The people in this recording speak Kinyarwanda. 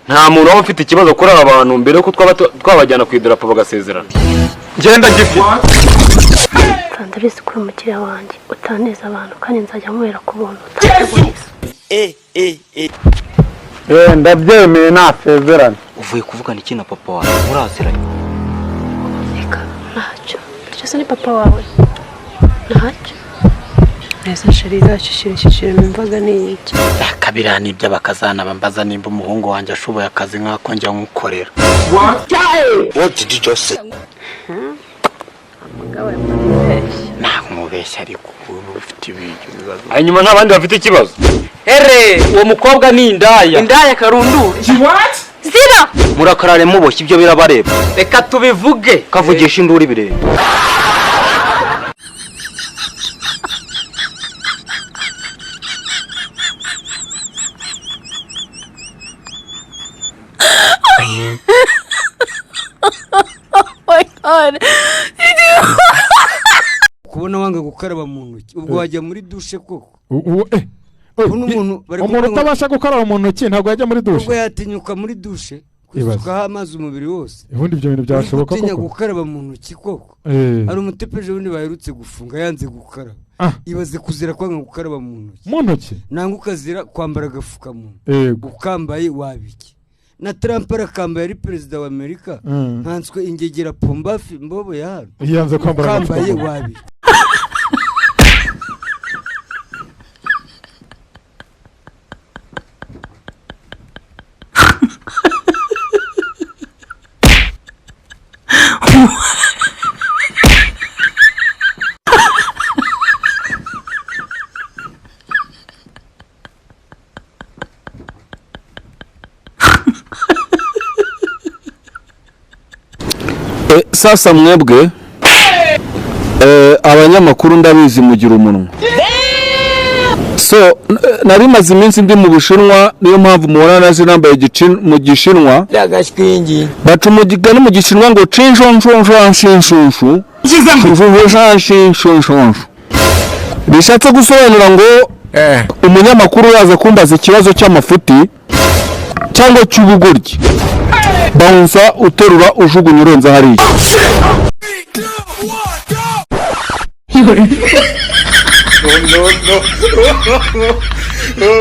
nta muntu waba ufite ikibazo kuri aba bantu mbere yuko twabajyana ku idarapo bagasezerana. Genda gifite Sandrine kuri umukiriya wanjye utaneza abantu kandi nzajya nkwera ku buntu utaburiza. Ndabyemeye nasezerana. uvuye kuvugana iki na papa wawe muraziranye? Reka ntacyo icyo ni papa wawe ntacyo neza sheri zacishirishije numvaga ni iki Kabirani ibyo bakazana bambaza nimba umuhungu wanjye ashoboye akazi nkako njya nkukorera. What did you just say? Namubeshya ariko ufite ibibazo. Hanyuma nta bandi bafite ikibazo. Uwo mukobwa ni indaya karundura. What? Zira Murakarare muboshye ibyo birabareba. Reka tubivuge. Kavugisha induru bireba. my god kubona wanga gukaraba mu ntoki ubwo wajya muri dushe koko umuntu utabasha gukaraba mu ntoki ntabwo yajya muri dushe ubwo yatinyuka muri dushe kusukaho amazi umubiri wose ubundi ibyo bintu byashoboka koko gukaraba mu ntoki koko ari umutepeje wundi baherutse gufunga yanze gukaraba ibaze kuzira kwanga gukaraba mu ntoki nanga ukazira kwambara agafukamunwa ukambaye wabiki na Trump arakambaye ari perezida wa Amerika nkanswe ingegera Pombafi mbobo yaro yanze kwambara akambaye wabiki Sasa mwebwe abanyamakuru ndabizi mugira umunwa. So nari maze iminsi ndi mu Bushinwa niyo mpamvu mubona naje nambaye mu Gishinwa. Yagashwingi. Baca umugigani mu Gishinwa ngo bishatse gusobanura ngo umunyamakuru yaza kumbaza ikibazo cy'amafuti cyangwa cy'ubugoryi. Bouncer uterura ujugunya urenze hariya. No.